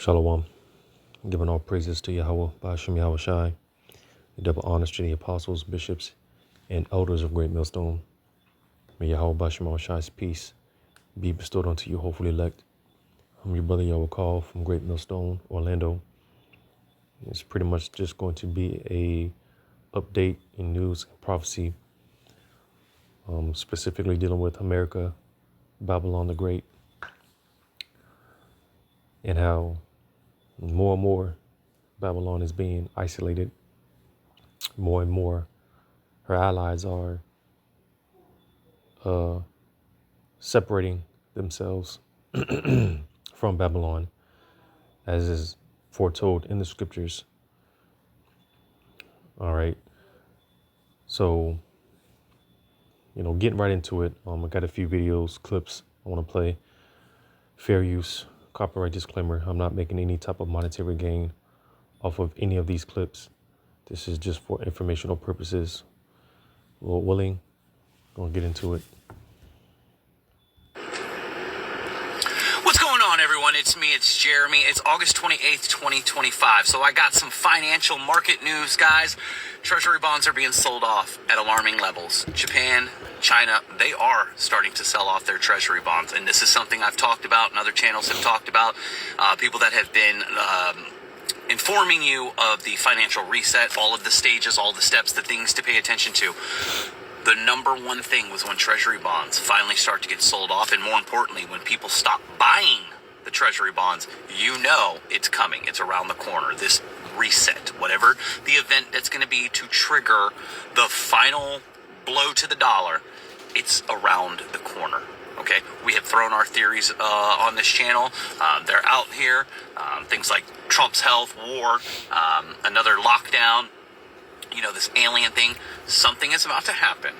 Shalom. Giving all praises to Yahweh, Ba'ashem Yahweh Shai, the double honors to the apostles, bishops, and elders of Great Millstone. May Yahweh Ba'ashem Yahweh Shai's peace be bestowed unto you, hopefully elect. I'm your brother Yahweh Call from Great Millstone, Orlando. It's pretty much just going to be a update in news and prophecy, specifically dealing with America, Babylon the Great, and how more and more Babylon is being isolated. More and more her allies are separating themselves from Babylon, as is foretold in the scriptures. All right. So, getting right into it. I got a few videos, clips I want to play. Fair use, copyright disclaimer. I'm not making any type of monetary gain off of any of these clips. This is just for informational purposes. Lord willing, gonna get into it. What's going on, everyone? It's me, it's Jeremy. It's August 28th, 2025. So I got some financial market news, guys. Treasury bonds are being sold off at alarming levels. Japan, China, they are starting to sell off their treasury bonds. And this is something I've talked about and other channels have talked about. People that have been informing you of the financial reset, all of the stages, all the steps, the things to pay attention to. The number one thing was when treasury bonds finally start to get sold off, and more importantly, when people stop buying the treasury bonds, it's coming. It's around the corner. This reset, whatever the event that's going to be to trigger the final blow to the dollar, it's around the corner. Okay, we have thrown our theories on this channel. They're out here. Things like Trump's health, war, another lockdown, this alien thing. Something is about to happen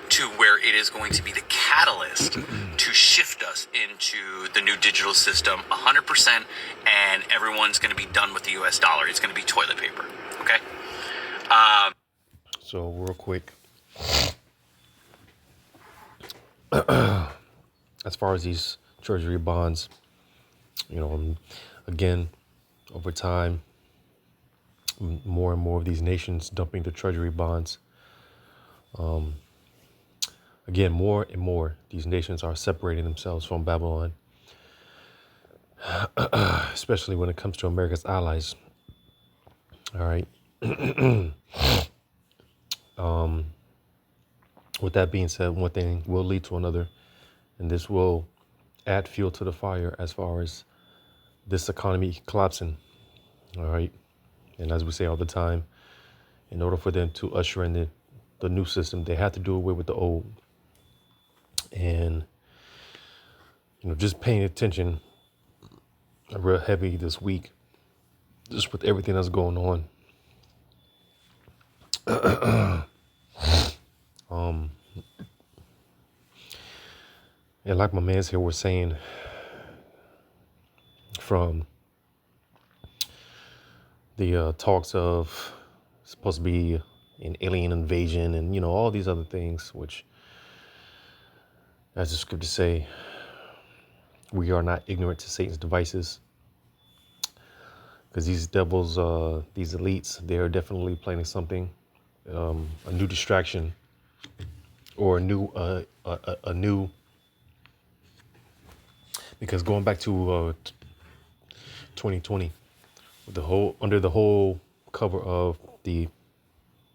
to where it is going to be the catalyst to shift us into the new digital system 100%, and everyone's going to be done with the US dollar. It's going to be toilet paper. Okay? So real quick, as far as these treasury bonds, again, over time, more and more of these nations dumping the treasury bonds. Again, more and more these nations are separating themselves from Babylon, especially when it comes to America's allies. All right. With that being said, one thing will lead to another, and this will add fuel to the fire as far as this economy collapsing. All right. And as we say all the time, in order for them to usher in the new system, they have to do away with the old. And, just paying attention real heavy this week, just with everything that's going on. And like my mans here were saying, from the talks of supposed to be an alien invasion and, all these other things, which, as the scriptures say, we are not ignorant to Satan's devices. Because these devils, these elites, they're definitely planning something, a new distraction, or a new, because going back to 2020, under the whole cover of the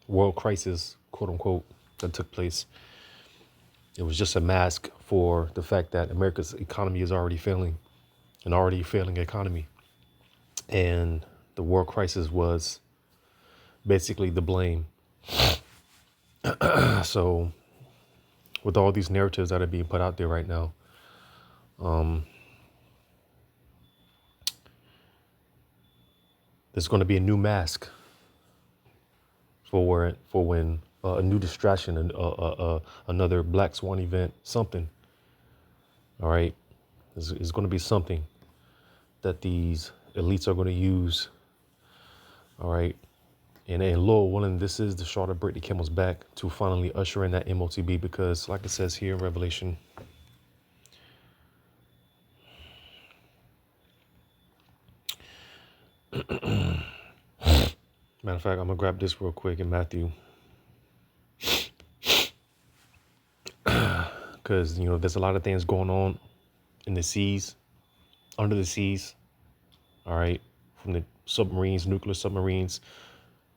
world crisis, quote unquote, that took place, it was just a mask for the fact that America's economy is already failing, an already failing economy. And the world crisis was basically the blame. So with all these narratives that are being put out there right now, there's going to be a new mask for when a new distraction, another Black Swan event, something. All right. It's going to be something that these elites are going to use. All right. And Lord willing, this is the straw that break the camel's back to finally usher in that MOTB, because like it says here in Revelation, Matter of fact, I'm gonna grab this real quick in Matthew, because there's a lot of things going on in the seas, under the seas. All right, from the submarines, nuclear submarines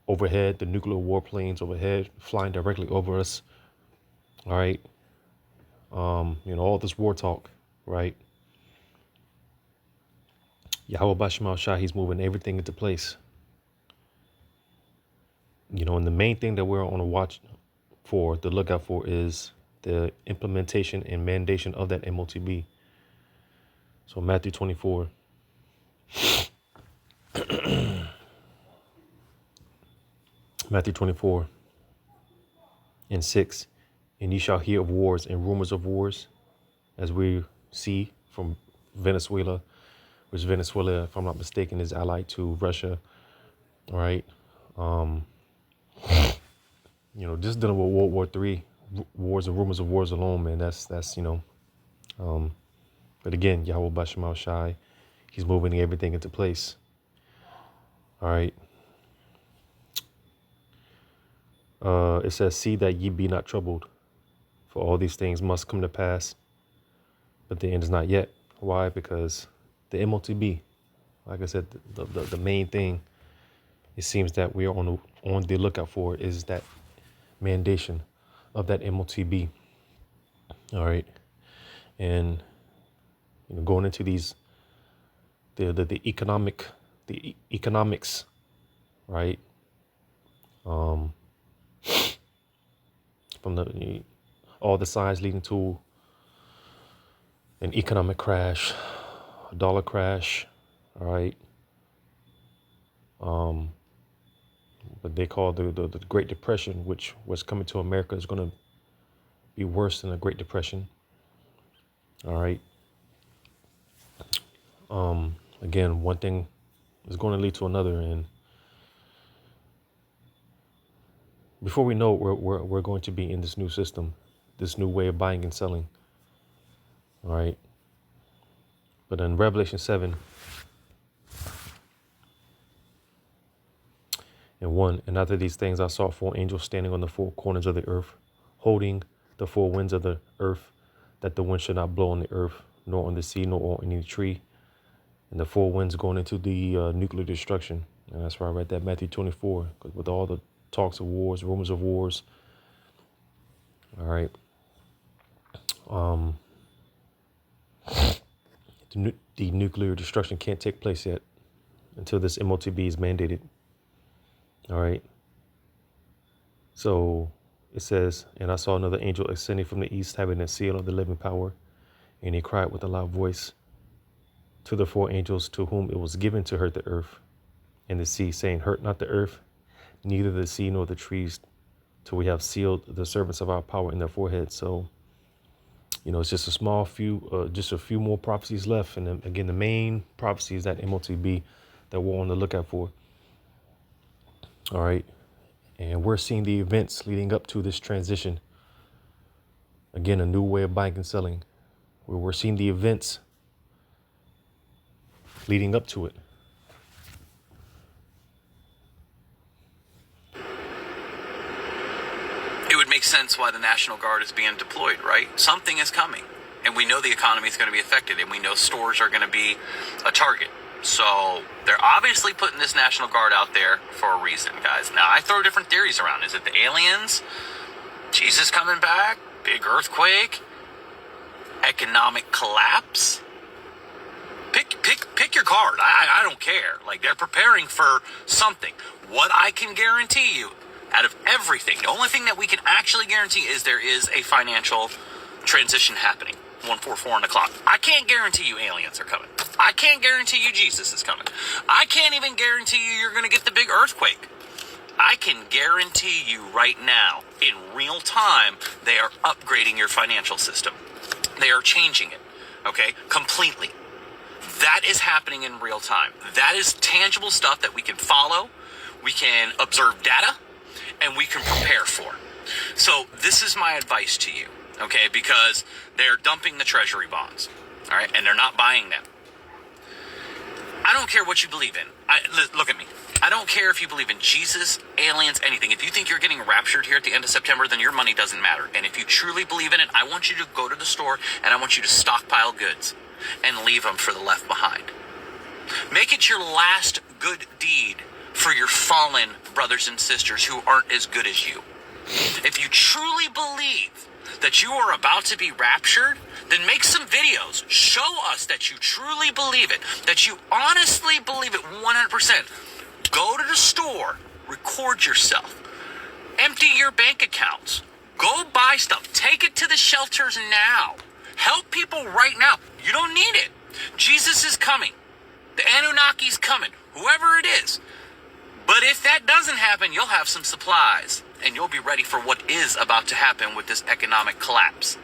overhead, the nuclear warplanes overhead, flying directly over us. All right, all this war talk, right? Yahweh Bashemal Shah, he's moving everything into place. And the main thing that we're on the watch for, the lookout for, is the implementation and mandation of that MOTB. So Matthew 24. Matthew 24 and 6. And ye shall hear of wars and rumors of wars, as we see from Venezuela, which Venezuela, if I'm not mistaken, is allied to Russia. All right. Just dealing with World War III, wars and rumors of wars alone, man, that's but again, Yahweh Bashemal Shai, he's moving everything into place. All right. It says, see that ye be not troubled, for all these things must come to pass, but the end is not yet. Why? Because the MOTB, like I said, the main thing, it seems that we are on the lookout for is that mandation of that MOTB. All right. And going into these the economics, right? From all the signs leading to an economic crash, a dollar crash, all right. What they call the Great Depression, which was coming to America, is going to be worse than the Great Depression. All right. Again, one thing is going to lead to another, and before we know it, we're going to be in this new system, this new way of buying and selling. All right. But in Revelation 7 and 1, and after these things I saw 4 angels standing on the 4 corners of the earth, holding the 4 winds of the earth, that the wind should not blow on the earth, nor on the sea, nor on any tree. And the 4 winds going into the nuclear destruction. And that's why I read that Matthew 24, because with all the talks of wars, rumors of wars. All right. The nuclear destruction can't take place yet until this MOTB is mandated. All right. So it says, and I saw another angel ascending from the east, having a seal of the living power. And he cried with a loud voice to the 4 angels to whom it was given to hurt the earth and the sea, saying, hurt not the earth, neither the sea nor the trees, till we have sealed the servants of our power in their foreheads. So, it's just a few more prophecies left. And then, again, the main prophecy is that MOTB that we're on the lookout for. All right. And we're seeing the events leading up to this transition. Again, a new way of buying and selling. We're seeing the events leading up to it. It would make sense why the National Guard is being deployed, right? Something is coming, and we know the economy is going to be affected, and we know stores are going to be a target. So they're obviously putting this National Guard out there for a reason, guys. Now, I throw different theories around. Is it the aliens? Jesus coming back? Big earthquake? Economic collapse? Pick your card. I don't care. Like, they're preparing for something. What I can guarantee you, out of everything, the only thing that we can actually guarantee is there is a financial transition happening. 144 on the clock. I can't guarantee you aliens are coming. I can't guarantee you Jesus is coming. I can't even guarantee you're going to get the big earthquake. I can guarantee you right now, in real time, they are upgrading your financial system. They are changing it, okay, completely. That is happening in real time. That is tangible stuff that we can follow, we can observe data, and we can prepare for. So this is my advice to you, okay, because they're dumping the treasury bonds, all right, and they're not buying them. I don't care what you believe in. Look at me. I don't care if you believe in Jesus, aliens, anything. If you think you're getting raptured here at the end of September, then your money doesn't matter. And if you truly believe in it, I want you to go to the store and I want you to stockpile goods and leave them for the left behind. Make it your last good deed for your fallen brothers and sisters who aren't as good as you. If you truly believe that you are about to be raptured, then make some videos. Show us that you truly believe it, that you honestly believe it 100%. Go to the store, record yourself, empty your bank accounts, go buy stuff, take it to the shelters now. Help people right now. You don't need it. Jesus is coming. The Anunnaki's coming, whoever it is. But if that doesn't happen, you'll have some supplies and you'll be ready for what is about to happen with this economic collapse.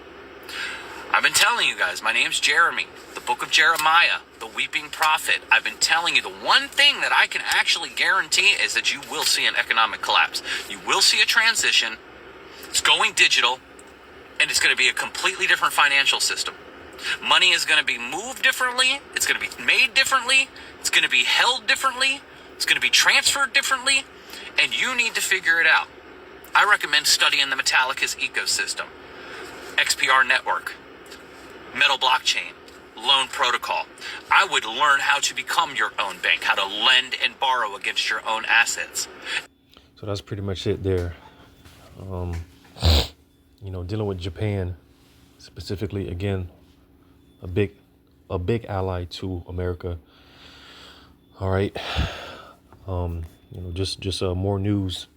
I've been telling you guys, my name's Jeremy, the book of Jeremiah, the weeping prophet. I've been telling you the one thing that I can actually guarantee is that you will see an economic collapse. You will see a transition. It's going digital, and it's going to be a completely different financial system. Money is going to be moved differently. It's going to be made differently. It's going to be held differently. It's going to be transferred differently, and you need to figure it out. I recommend studying the Metallica's ecosystem, XPR network, Metal blockchain, loan protocol. I would learn how to become your own bank, how to lend and borrow against your own assets. So that's pretty much it there. Dealing with Japan specifically, again, a big ally to America. All right. Just more news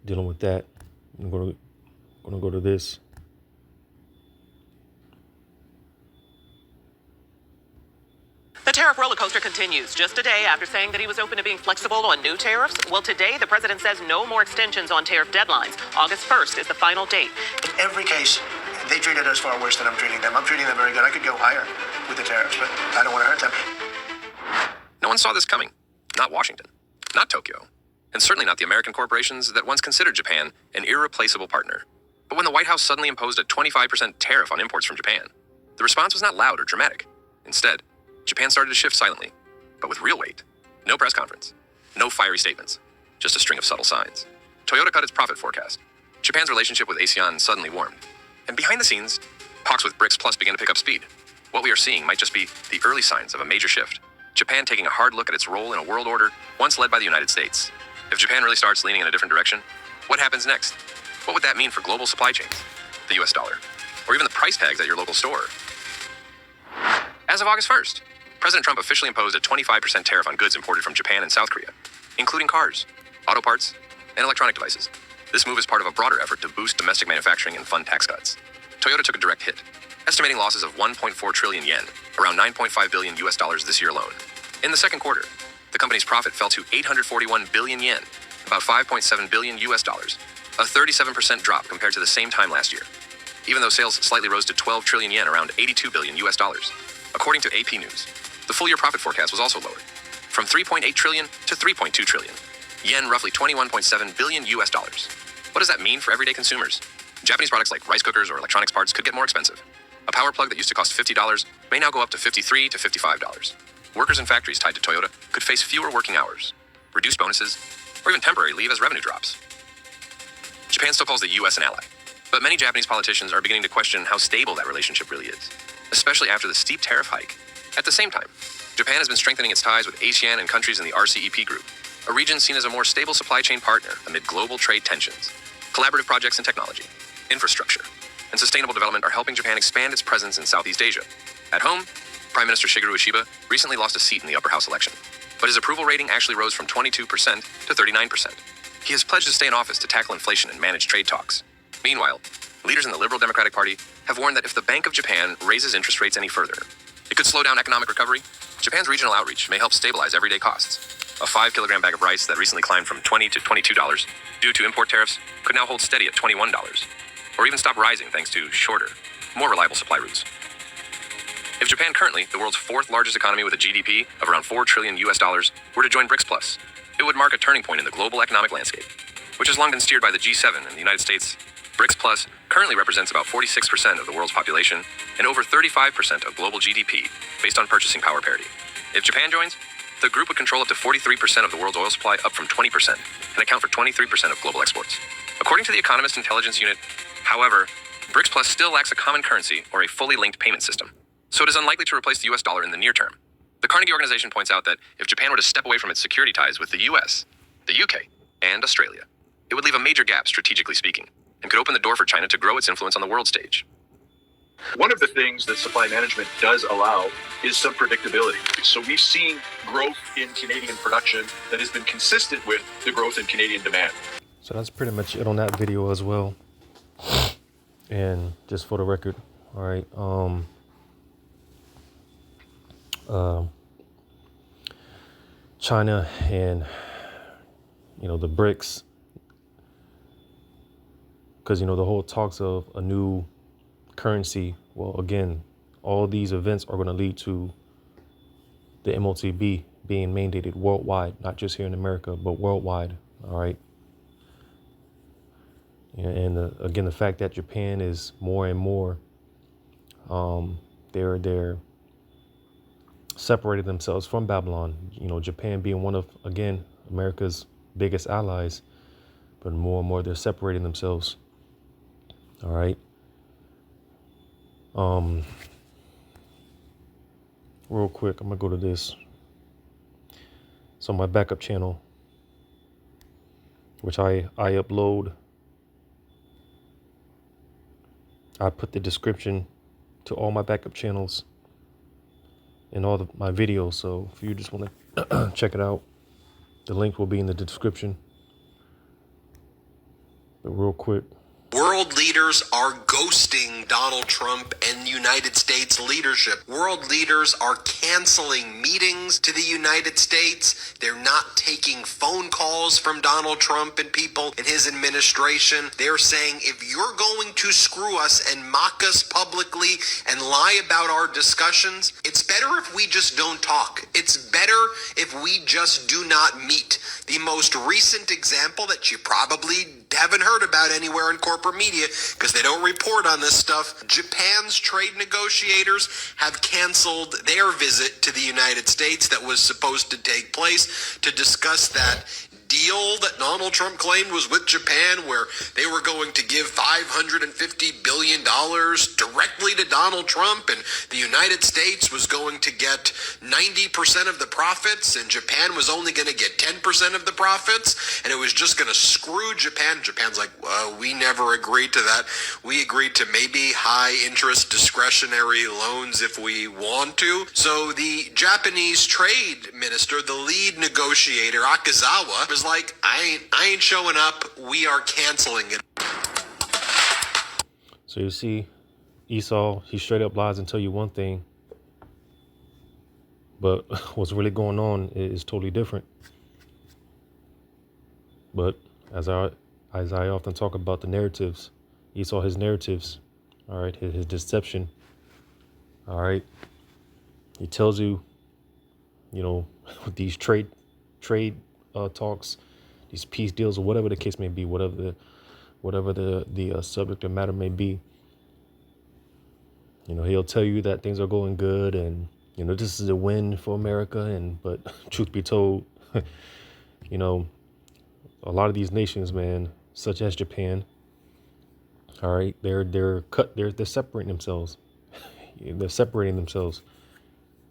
dealing with that. I'm gonna go to this. The tariff roller coaster continues. Just a day after saying that he was open to being flexible on new tariffs, well, today the president says no more extensions on tariff deadlines. August 1st is the final date. In every case, they treated us far worse than I'm treating them. I'm treating them very good. I could go higher with the tariffs, but I don't want to hurt them. No one saw this coming. Not Washington, not Tokyo, and certainly not the American corporations that once considered Japan an irreplaceable partner. But when the White House suddenly imposed a 25% tariff on imports from Japan, the response was not loud or dramatic. Instead, Japan started to shift silently, but with real weight. No press conference, no fiery statements, just a string of subtle signs. Toyota cut its profit forecast. Japan's relationship with ASEAN suddenly warmed. And behind the scenes, talks with BRICS Plus began to pick up speed. What we are seeing might just be the early signs of a major shift. Japan taking a hard look at its role in a world order once led by the United States. If Japan really starts leaning in a different direction, what happens next? What would that mean for global supply chains, the US dollar, or even the price tags at your local store? As of August 1st, President Trump officially imposed a 25% tariff on goods imported from Japan and South Korea, including cars, auto parts, and electronic devices. This move is part of a broader effort to boost domestic manufacturing and fund tax cuts. Toyota took a direct hit, estimating losses of 1.4 trillion yen, around $9.5 billion US dollars this year alone. In the second quarter, the company's profit fell to 841 billion yen, about 5.7 billion US dollars, a 37% drop compared to the same time last year. Even though sales slightly rose to 12 trillion yen, around 82 billion US dollars. According to AP News, the full year profit forecast was also lowered, from 3.8 trillion to 3.2 trillion. Yen, roughly 21.7 billion US dollars. What does that mean for everyday consumers? Japanese products like rice cookers or electronics parts could get more expensive. A power plug that used to cost $50 may now go up to $53 to $55. Workers in factories tied to Toyota could face fewer working hours, reduced bonuses, or even temporary leave as revenue drops. Japan still calls the US an ally, but many Japanese politicians are beginning to question how stable that relationship really is, especially after the steep tariff hike. At the same time, Japan has been strengthening its ties with ASEAN and countries in the RCEP group, a region seen as a more stable supply chain partner amid global trade tensions. Collaborative projects in technology, infrastructure, and sustainable development are helping Japan expand its presence in Southeast Asia. At home, Prime Minister Shigeru Ishiba recently lost a seat in the upper house election, but his approval rating actually rose from 22% to 39%. He has pledged to stay in office to tackle inflation and manage trade talks. Meanwhile, leaders in the Liberal Democratic Party have warned that if the Bank of Japan raises interest rates any further, it could slow down economic recovery. Japan's regional outreach may help stabilize everyday costs. A 5-kilogram bag of rice that recently climbed from $20 to $22 due to import tariffs could now hold steady at $21, or even stop rising thanks to shorter, more reliable supply routes. If Japan, currently the world's fourth largest economy with a GDP of around 4 trillion US dollars, were to join BRICS Plus, it would mark a turning point in the global economic landscape, which has long been steered by the G7 and the United States. BRICS Plus currently represents about 46% of the world's population and over 35% of global GDP based on purchasing power parity. If Japan joins, the group would control up to 43% of the world's oil supply, up from 20%, and account for 23% of global exports. According to the Economist Intelligence Unit, however, BRICS Plus still lacks a common currency or a fully linked payment system, so it is unlikely to replace the US dollar in the near term. The Carnegie Organization points out that if Japan were to step away from its security ties with the US, the UK, and Australia, it would leave a major gap strategically speaking, and could open the door for China to grow its influence on the world stage. One of the things that supply management does allow is some predictability. So we've seen growth in Canadian production that has been consistent with the growth in Canadian demand. So that's pretty much it on that video as well. And just for the record, all right, China and, the BRICS, because, the whole talks of a new currency. Well, again, all these events are going to lead to the MOTB being mandated worldwide, not just here in America, but worldwide. All right. And again, the fact that Japan is more and more, they're separated themselves from Babylon. Japan being one of, again, America's biggest allies, but more and more they're separating themselves. All right. Real quick, I'm gonna go to this. So my backup channel, which I upload, I put the description to all my backup channels and all my videos. So if you just want to check it out, the link will be in the description. But real quick. World leaders are ghosting Donald Trump and United States leadership. World leaders are canceling meetings to the United States. They're not taking phone calls from Donald Trump and people in his administration. They're saying, if you're going to screw us and mock us publicly and lie about our discussions, it's better if we just don't talk. It's better if we just do not meet. The most recent example that you probably haven't heard about anywhere in corporate media because they don't report on this stuff. Japan's trade negotiators have canceled their visit to the United States that was supposed to take place to discuss that deal that Donald Trump claimed was with Japan, where they were going to give $550 billion directly to Donald Trump, and the United States was going to get 90% of the profits, and Japan was only going to get 10% of the profits, and it was just going to screw Japan. Japan's like, we never agreed to that. We agreed to maybe high interest discretionary loans if we want to. So the Japanese trade minister, the lead negotiator, Akazawa, was like, I ain't showing up. We are canceling it. So you see, Esau, he straight up lies and tell you one thing, but what's really going on is totally different. But as I often talk about the narratives, Esau, his narratives, all right, his deception, all right, he tells you, with these trade talks, these peace deals, or whatever the case may be, whatever the subject or matter may be, he'll tell you that things are going good and this is a win for America, but truth be told, a lot of these nations, man, such as Japan, all right, they're separating themselves. They're separating themselves,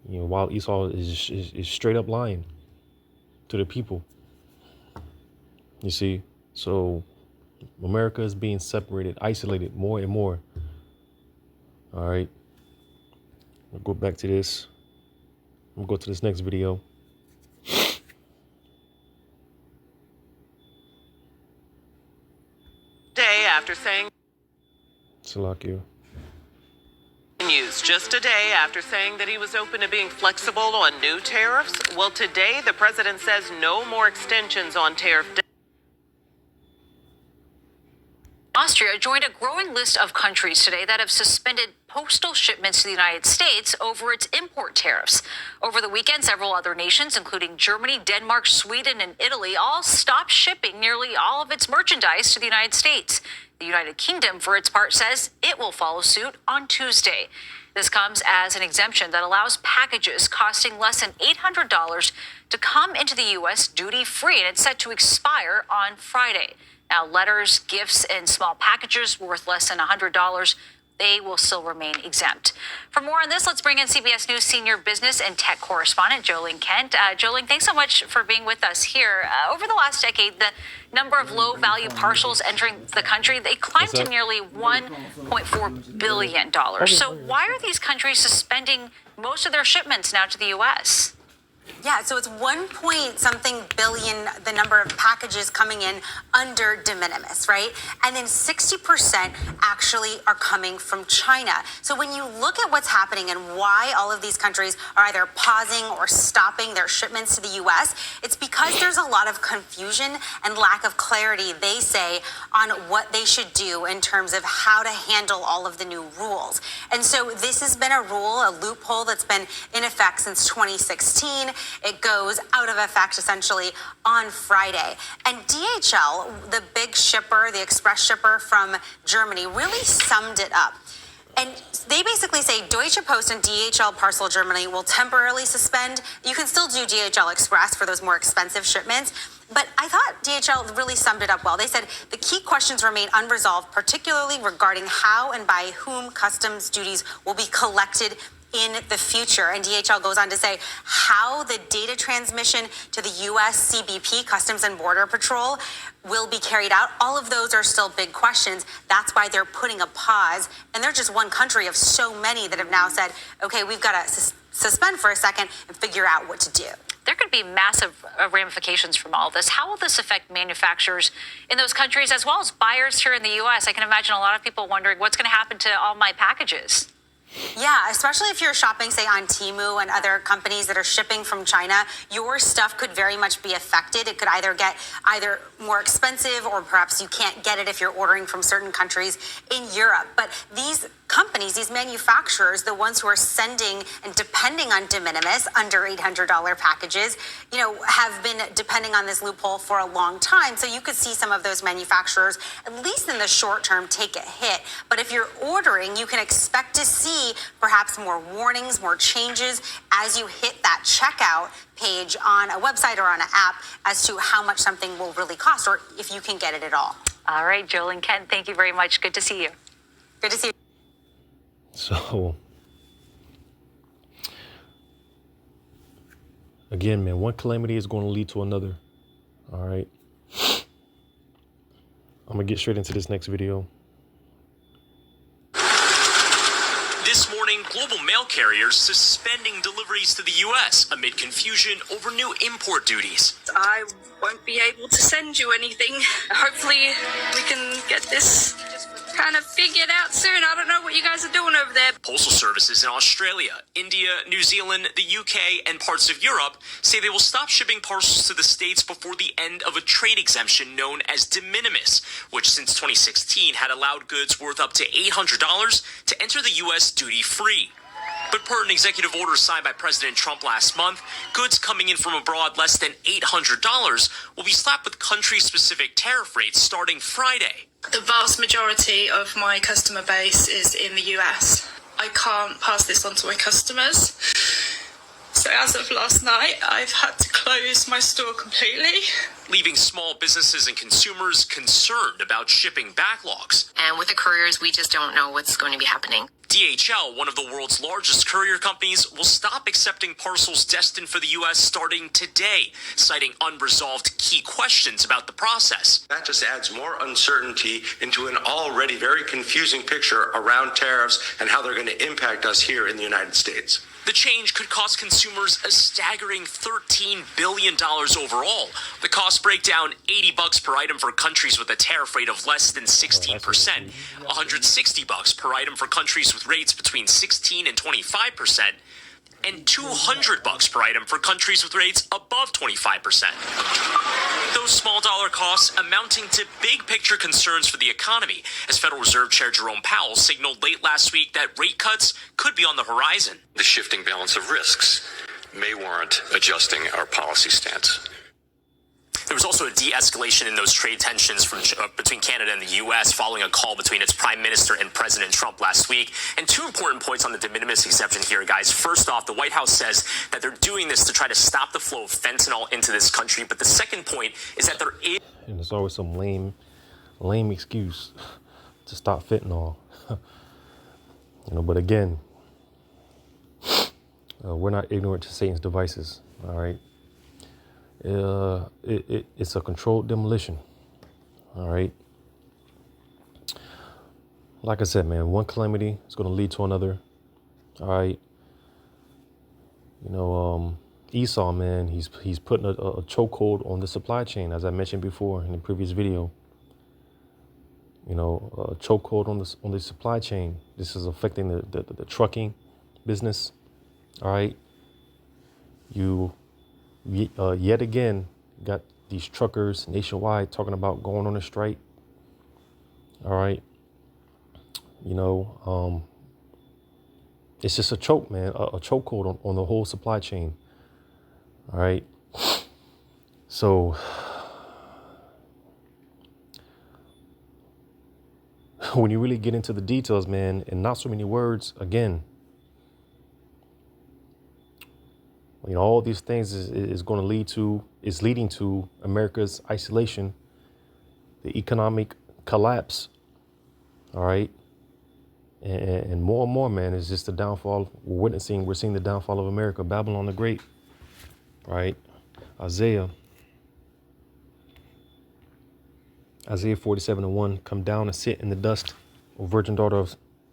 while Esau is straight up lying to the people. You see, so America is being separated, isolated more and more. All right. I'll go back to this. I'm going to go to this next video. Day after saying Salakia. news just a day after saying that he was open to being flexible on new tariffs. Well, today the president says no more extensions on tariff. Austria joined a growing list of countries today that have suspended postal shipments to the United States over its import tariffs. Over the weekend, several other nations, including Germany, Denmark, Sweden, and Italy, all stopped shipping nearly all of its merchandise to the United States. The United Kingdom, for its part, says it will follow suit on Tuesday. This comes as an exemption that allows packages costing less than $800 to come into the U.S. duty-free, and it's set to expire on Friday. Now, letters, gifts, and small packages worth less than $100, they will still remain exempt. For more on this, let's bring in CBS News senior business and tech correspondent Jolene Kent. Jolene, thanks so much for being with us here. Over the last decade, the number of low-value parcels entering the country, they climbed to nearly $1.4 billion. So why are these countries suspending most of their shipments now to the U.S.? Yeah, so it's 1 billion, the number of packages coming in under de minimis, right? And then 60% actually are coming from China. So when you look at what's happening and why all of these countries are either pausing or stopping their shipments to the U.S., it's because there's a lot of confusion and lack of clarity, they say, on what they should do in terms of how to handle all of the new rules. And so this has been a loophole that's been in effect since 2016. It goes out of effect essentially on Friday. And DHL, the big shipper, the express shipper from Germany, really summed it up. And they basically say Deutsche Post and DHL Parcel Germany will temporarily suspend. You can still do DHL Express for those more expensive shipments. But I thought DHL really summed it up well. They said the key questions remain unresolved, particularly regarding how and by whom customs duties will be collected in the future. And DHL goes on to say how the data transmission to the U.S. CBP, Customs and Border Patrol, will be carried out. All of those are still big questions. That's why they're putting a pause. And they're just one country of so many that have now said, okay, we've got to suspend for a second and figure out what to do. There could be massive ramifications from all of this. How will this affect manufacturers in those countries as well as buyers here in the U.S.? I can imagine a lot of people wondering what's going to happen to all my packages. Yeah, especially if you're shopping, say, on Temu and other companies that are shipping from China, your stuff could very much be affected. It could either get more expensive or perhaps you can't get it if you're ordering from certain countries in Europe. But these companies, these manufacturers, the ones who are sending and depending on de minimis under $800 packages, have been depending on this loophole for a long time. So you could see some of those manufacturers, at least in the short term, take a hit. But if you're ordering, you can expect to see perhaps more warnings, more changes as you hit that checkout page on a website or on an app as to how much something will really cost or if you can get it at all. All right, Jolene Kent, thank you very much. Good to see you. Good to see you. So, again, man, one calamity is going to lead to another. All right. I'm going to get straight into this next video. This morning, global mail carriers suspending deliveries to the U.S. amid confusion over new import duties. I won't be able to send you anything. Hopefully, we can get this kind of figured out soon. I don't know what you guys are doing over there. Postal services in Australia, India, New Zealand, the UK, and parts of Europe say they will stop shipping parcels to the States before the end of a trade exemption known as de minimis, which since 2016 had allowed goods worth up to $800 to enter the U.S. duty-free. But per an executive order signed by President Trump last month, goods coming in from abroad less than $800 will be slapped with country-specific tariff rates starting Friday. The vast majority of my customer base is in the US. I can't pass this on to my customers. So as of last night, I've had to close my store completely, leaving small businesses and consumers concerned about shipping backlogs. And with the couriers, we just don't know what's going to be happening. DHL, one of the world's largest courier companies, will stop accepting parcels destined for the U.S. starting today, citing unresolved key questions about the process. That just adds more uncertainty into an already very confusing picture around tariffs and how they're going to impact us here in the United States. The change could cost consumers a staggering $13 billion overall. The cost breakdown, $80 per item for countries with a tariff rate of less than 16%, $160 per item for countries with rates between 16 and 25%, and $200 per item for countries with rates above 25%. Those small dollar costs amounting to big picture concerns for the economy, as Federal Reserve Chair Jerome Powell signaled late last week that rate cuts could be on the horizon. The shifting balance of risks may warrant adjusting our policy stance. There was also a de-escalation in those trade tensions between Canada and the U.S. following a call between its Prime Minister and President Trump last week. And two important points on the de minimis exception here, guys. First off, the White House says that they're doing this to try to stop the flow of fentanyl into this country. But the second point is that there is... And there's always some lame excuse to stop fentanyl. But again, we're not ignorant to Satan's devices. All right. It's a controlled demolition. All right. Like I said, man, one calamity is going to lead to another. All right. Esau, man, he's putting a chokehold on the supply chain, as I mentioned before in the previous video. A chokehold on the supply chain. This is affecting the trucking business. All right. You yet again got these truckers nationwide talking about going on a strike. All right. It's just a choke, man, a chokehold on the whole supply chain. All right. So when you really get into the details, man, and not so many words, again, all these things is leading to America's isolation, the economic collapse. All right. And more, man, is just the downfall. We're seeing the downfall of America, Babylon the Great. Right. Isaiah 47:1, come down and sit in the dust, O virgin daughter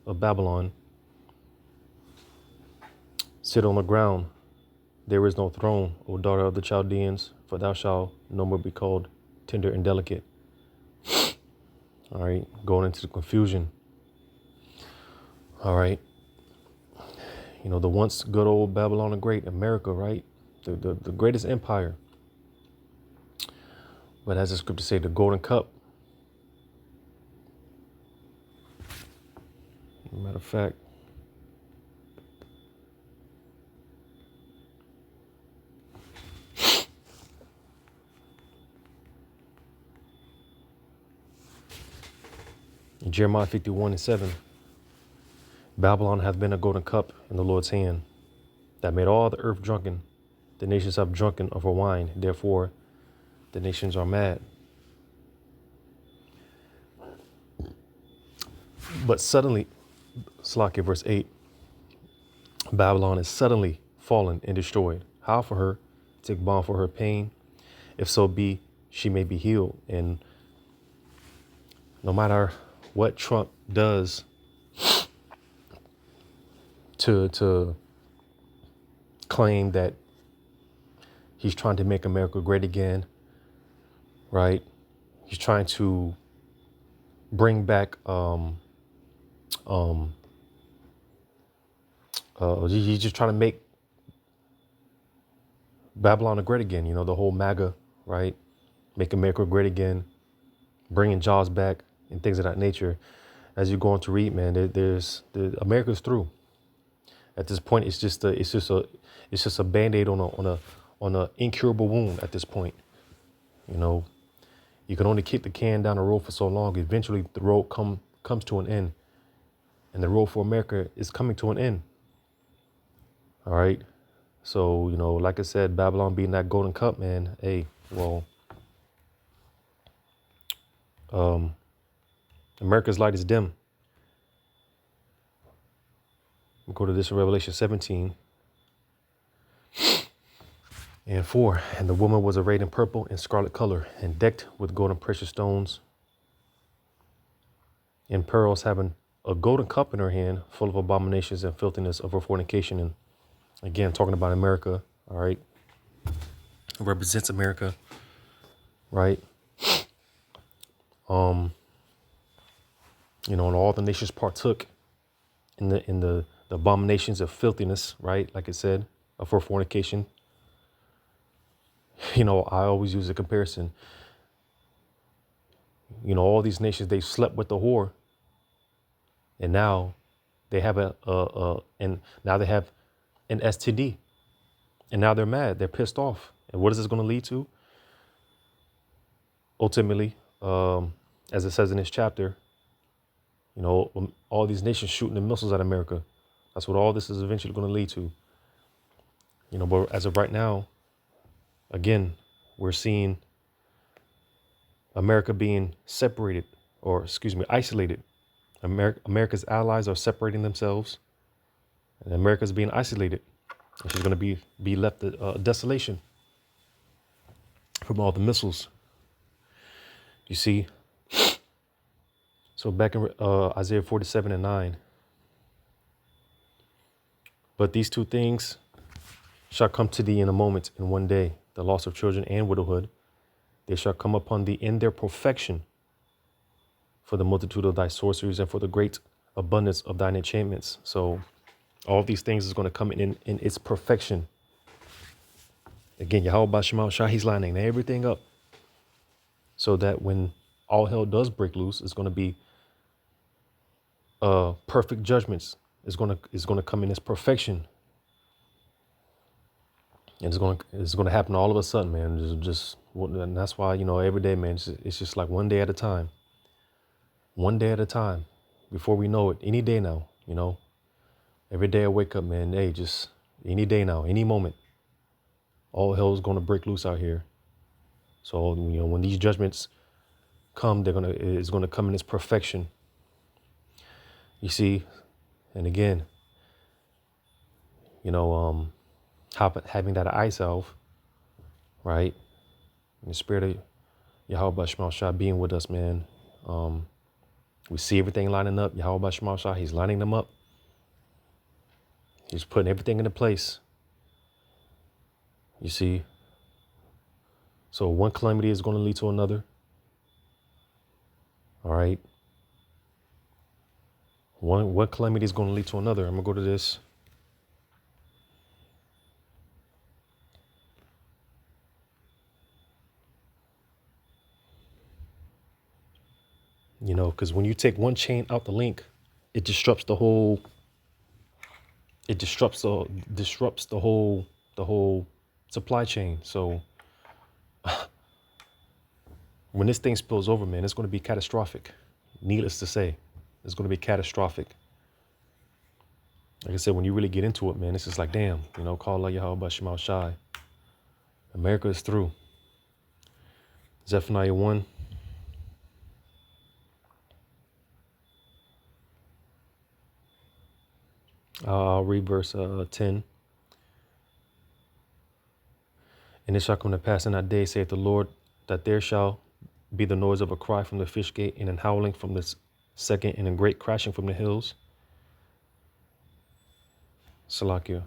of Babylon. Sit on the ground. There is no throne, O daughter of the Chaldeans, for thou shalt no more be called tender and delicate. All right. Going into the confusion. All right. The once good old Babylon the Great, America, right? The greatest empire. But as the scriptures say, the golden cup. Matter of fact, in Jeremiah 51:7, Babylon hath been a golden cup in the Lord's hand, that made all the earth drunken. The nations have drunken of her wine, therefore the nations are mad. But suddenly, Slakia verse 8, Babylon is suddenly fallen and destroyed. How for her? Take balm for her pain. If so be, she may be healed. And no matter what Trump does to claim that he's trying to make America great again, right? He's trying to bring back he's just trying to make Babylon great again, the whole MAGA, right? Make America great again, bringing jobs back and things of that nature. As you go on to read, man, America's through. At this point, it's just a Band-Aid on a incurable wound. At this point, you can only kick the can down the road for so long. Eventually, the road comes to an end, and the road for America is coming to an end. All right. So, like I said, Babylon being that golden cup, man. Hey, well, America's light is dim. We'll go to this in Revelation 17:4. And the woman was arrayed in purple and scarlet color, and decked with gold and precious stones and pearls, having a golden cup in her hand, full of abominations and filthiness of her fornication. And again, talking about America, all right? It represents America, right? And all the nations partook in the abominations of filthiness, right? Like it said, of her fornication. I always use a comparison. All these nations, they slept with the whore, and now they have now they have an STD, and now they're mad, they're pissed off. And what is this going to lead to? ultimately, as it says in this chapter, you know, all these nations shooting the missiles at America. That's what all this is eventually going to lead to. You know, but as of right now, again, we're seeing America being separated, or excuse me, isolated. America's allies are separating themselves, and America's being isolated. And she's going to be left desolation from all the missiles. You see? So back in Isaiah 47:9. But these two things shall come to thee in a moment, in one day, the loss of children and widowhood. They shall come upon thee in their perfection, for the multitude of thy sorceries and for the great abundance of thine enchantments. So all these things is going to come in its perfection. Again, Yahweh Shema Shah, he's lining everything up so that when all hell does break loose, it's going to be perfect judgments. Is going to come in its perfection. And it's going to happen all of a sudden, man. And that's why, you know, every day, man, it's just like one day at a time. One day at a time. Before we know it, any day now, you know. Every day I wake up, man, hey, just any day now, any moment. All hell is going to break loose out here. So, you know, when these judgments come, it's going to come in its perfection. You see, and again, you know, having that eye salve, right? And the spirit of Yahweh Shema Shah being with us, man. We see everything lining up. Yahweh Shema Shah, he's lining them up. He's putting everything into place. You see? So one calamity is going to lead to another. All right? One calamity is going to lead to another. I'm going to go to this. You know, because when you take one chain out the link, it disrupts the whole. It disrupts the whole supply chain. So when this thing spills over, man, it's going to be catastrophic. Needless to say, it's going to be catastrophic. Like I said, when you really get into it, man, it's just like, damn, you know, call Allah Yahweh Shema Shai. America is through. Zephaniah 1. I'll read verse 10. And it shall come to pass in that day, saith the Lord, that there shall be the noise of a cry from the fish gate, and an howling from the second, and a great crashing from the hills. Salakia.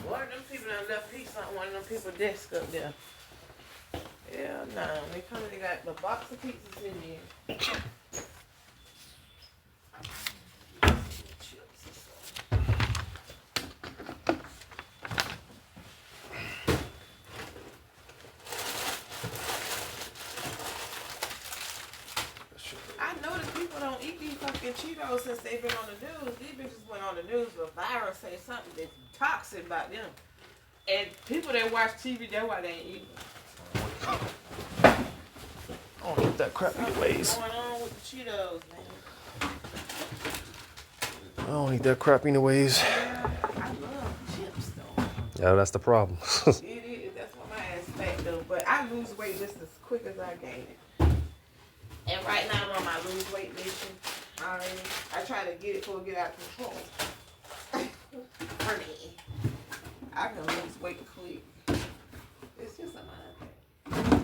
One of them people that left peace on one of them people's desk up there. Yeah, no. They come and they got the box of pizzas in there. I noticed people don't eat these fucking Cheetos since they've been on the news. These bitches went on the news with a virus say something that's toxic about them. And people that watch TV, that's why they ain't eating them. I don't eat that crap anyways. What's going on with the Cheetos, man? I don't eat that crap anyways. Yeah, I love chips, though. Yeah, that's the problem. It is. That's what my ass fat, though. But I lose weight just as quick as I gain it. And right now I'm on my lose weight mission. Already. I try to get it before it get out of control. For me. I can lose weight quick. It's just a mind thing.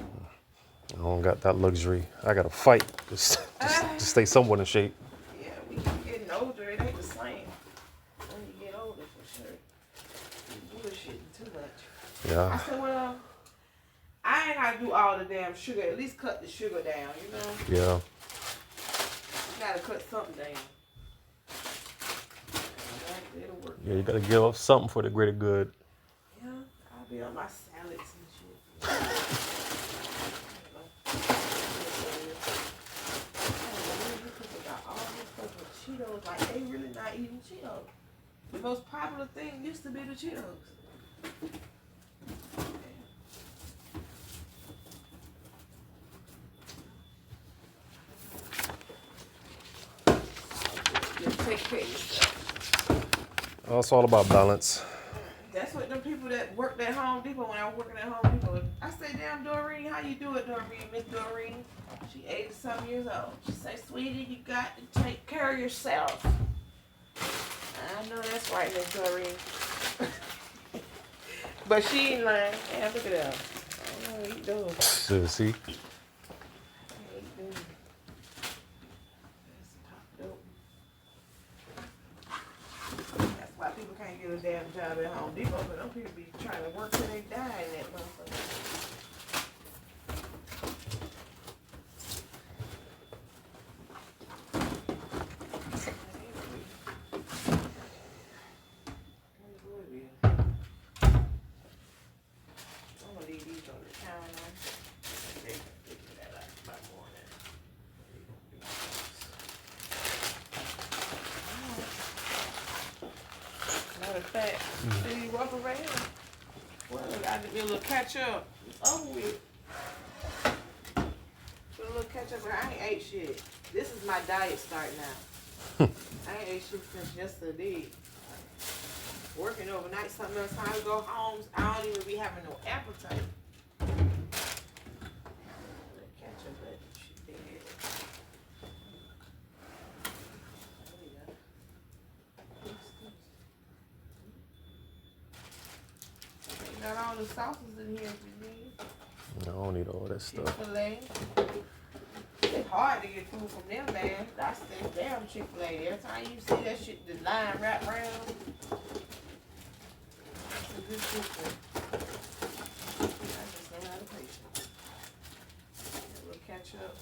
I don't got that luxury. I got to fight just to stay somewhat in shape. Yeah, we keep getting older. It ain't the same when you get older, for sure. You bullshitting too much. Yeah. I said, well, I ain't got to do all the damn sugar. At least cut the sugar down, you know? Yeah. You got to cut something down. It'll work. Yeah, you got to give up something for the greater good. Yeah, I'll be on my salads and shit. Because with Cheetos, like, they really not eating Cheetos. The most popular thing used to be the Cheetos. Just take care of yourself. Oh, it's all about balance. That's what the people that worked at Home Depot, when I was working at Home Depot, I say, damn, Doreen, how you do it, Doreen? Miss Doreen, she 80-some years old. She say, sweetie, you got to take care of yourself. I know that's right, Miss Doreen. But she ain't lying. Damn, look at that. I don't know what you doing. So, see? That's why people can't get a damn job at Home Depot, but them people be trying to work till they die in that motherfucker. I'm gonna leave these on the counter. They can figure that out by morning. Matter of fact, see rubber right here. Well, I did a little catch up. It's over with. Do a little catch up, but I ain't ate shit. This is my diet start now. I ain't ate shit since yesterday. Working overnight, something else. Time to go home, I don't even be having no appetite. Catch up, but she dead. Got all the sauces in here if you need. I don't need all that stuff. Chick-fil-A. It's hard to get food from them, man. That's the damn Chick-fil-A. Every time you see that shit, the line wrapped around. That's a good Chick-fil-A. I just don't have the patience. We'll catch up.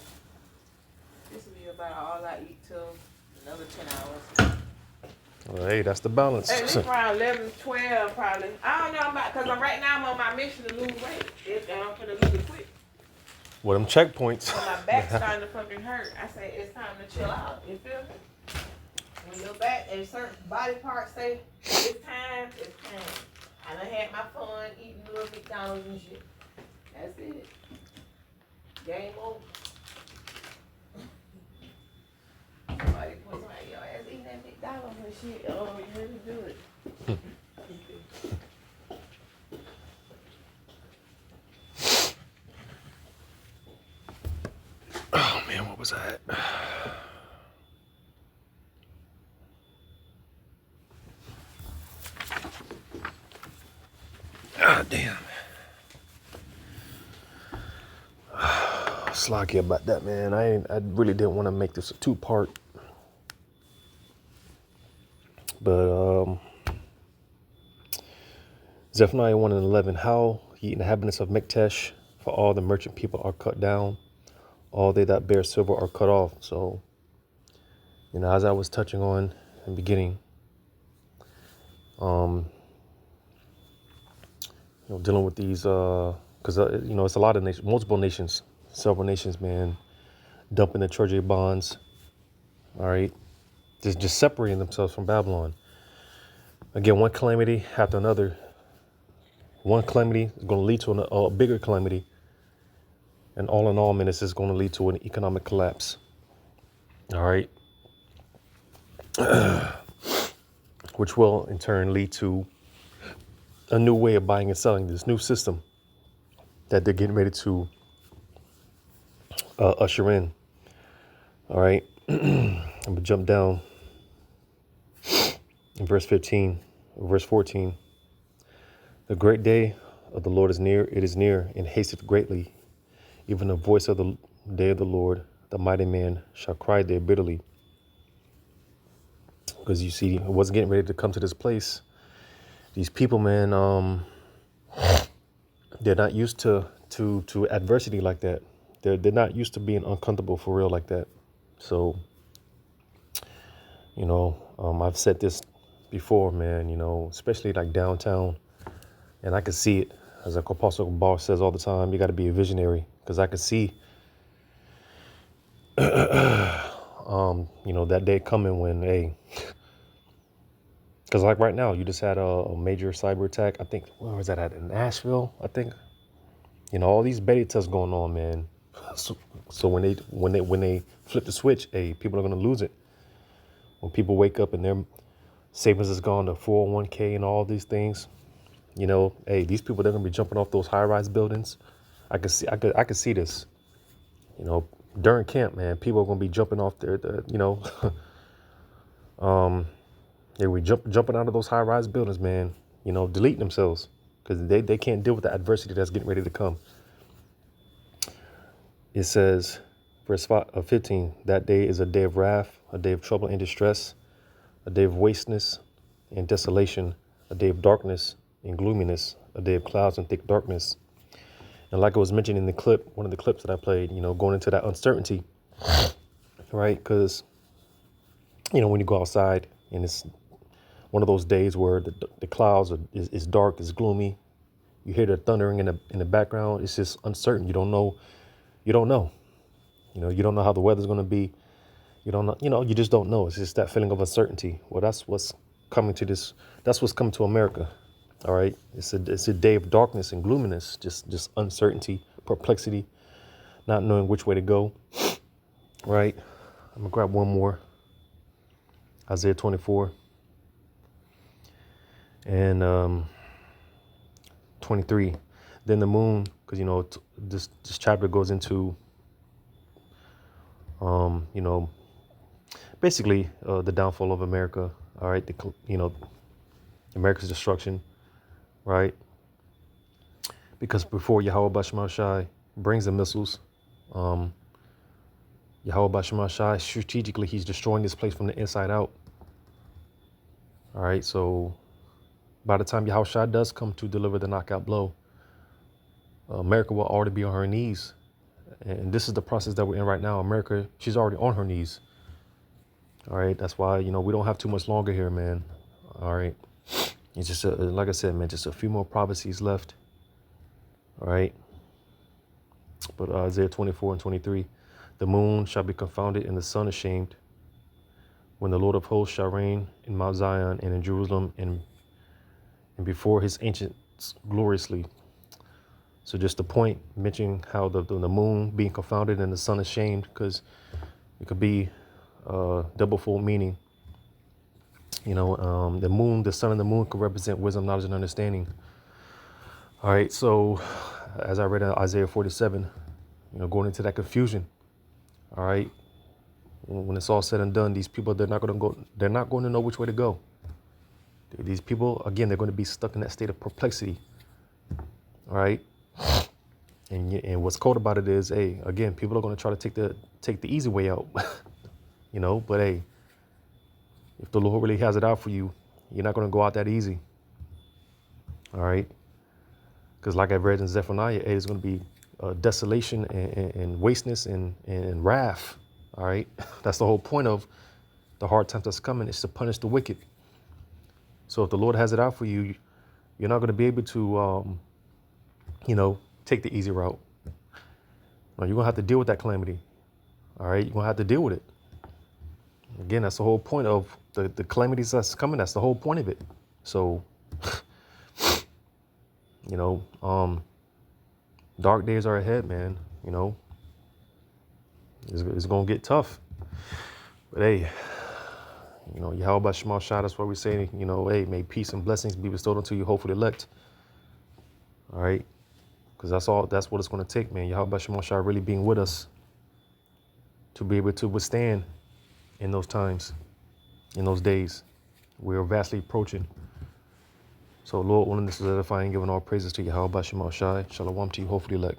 This will be about all I eat till another 10 hours. Well, hey, that's the balance. At least around 11, 12 probably. I don't know about, because right now I'm on my mission to lose weight. I'm gonna lose it quick. With them checkpoints. So my back's starting to fucking hurt. I say it's time to chill out. You feel me? When your back and certain body parts say it's time, it's time. I done had my fun eating little McDonald's and shit. That's it. Game over. Somebody points like, yo, ass eating that McDonald's and shit. Oh, you really do it. Oh man, what was that? Ah, damn. Slocky about that, man. I really didn't want to make this a two-part. But Zephaniah 1 and 11, how the inhabitants of Mektesh, for all the merchant people are cut down, all they that bear silver are cut off. So, as I was touching on in the beginning, dealing with these, because, it's a lot of nations, multiple nations, several nations, man, dumping the treasury bonds, all right, just separating themselves from Babylon. Again, one calamity after another. One calamity is going to lead to a bigger calamity. And all in all, man, this is going to lead to an economic collapse. All right. Which will, in turn, lead to a new way of buying and selling, this new system that they're getting ready to usher in. All right. I'm going to jump down in verse 14. The great day of the Lord is near. It is near and hasteth greatly. Even the voice of the day of the Lord, the mighty man shall cry there bitterly. Because you see, it wasn't getting ready to come to this place. These people, man, they're not used to adversity like that. They're not used to being uncomfortable for real like that. So, I've said this before, man, especially like downtown. And I can see it, as like Apostle Bar says all the time, you got to be a visionary. Because I can see that day coming when, hey, because like right now, you just had a major cyber attack. I think, where was that at? In Nashville, I think. All these beta tests going on, man. So when they flip the switch, hey, people are gonna lose it. When people wake up and their savings is gone to 401k and all these things, hey, these people, they're gonna be jumping off those high-rise buildings. I could see this. During camp, man, people are gonna be jumping off they were jumping out of those high-rise buildings, man. Deleting themselves because they can't deal with the adversity that's getting ready to come. It says, verse 15, that day is a day of wrath, a day of trouble and distress, a day of wasteness and desolation, a day of darkness and gloominess, a day of clouds and thick darkness. And like I was mentioning in the clip, one of the clips that I played, going into that uncertainty, right? Because, when you go outside and it's one of those days where the clouds is dark, it's gloomy, you hear the thundering in the background, it's just uncertain. You don't know. You don't know how the weather's going to be. You don't know, you just don't know. It's just that feeling of uncertainty. Well, that's what's coming to America. All right. It's a day of darkness and gloominess, just uncertainty, perplexity, not knowing which way to go. Right. I'm gonna grab one more. Isaiah 24 and 23. Then the moon, because this chapter goes into basically the downfall of America. All right, America's destruction, right? Because before Yahweh Bashar Shai brings the missiles, Yahweh Bashar Shai strategically he's destroying this place from the inside out. All right, so by the time Yahweh Shai does come to deliver the knockout blow, America will already be on her knees. And this is the process that we're in right now. America, she's already on her knees. All right. That's why, we don't have too much longer here, man. All right. It's just, like I said, man, just a few more prophecies left. All right. But Isaiah 24 and 23, the moon shall be confounded and the sun ashamed when the Lord of hosts shall reign in Mount Zion and in Jerusalem and before his ancients gloriously. So just the point, mentioning how the moon being confounded and the sun ashamed, because it could be double-fold meaning. The moon, the sun and the moon could represent wisdom, knowledge, and understanding. All right, so as I read in Isaiah 47, going into that confusion. All right, when it's all said and done, these people, they're not going to know which way to go. These people, again, they're going to be stuck in that state of perplexity. All right. And what's cold about it is, hey, again, people are going to try to take the easy way out, but hey, if the Lord really has it out for you, you're not going to go out that easy. All right. Because like I read in Zephaniah, it's going to be desolation and wasteness and wrath. All right. That's the whole point of the hard times that's coming, is to punish the wicked. So if the Lord has it out for you, you're not going to be able to, take the easy route. You're going to have to deal with that calamity. All right. You're going to have to deal with it. Again, that's the whole point of the calamities that's coming. That's the whole point of it. So, dark days are ahead, man. It's going to get tough. But hey, Yahweh Shema Shah, that's what we say, hey, may peace and blessings be bestowed unto you, hopefully elect. All right. Because that's what it's going to take, man. Yahweh Shema Shah really being with us to be able to withstand in those times, in those days. We're vastly approaching. So, Lord, willing, this is edifying, giving all praises to Yahweh Shema Shai. Shalom to you, hopefully elect.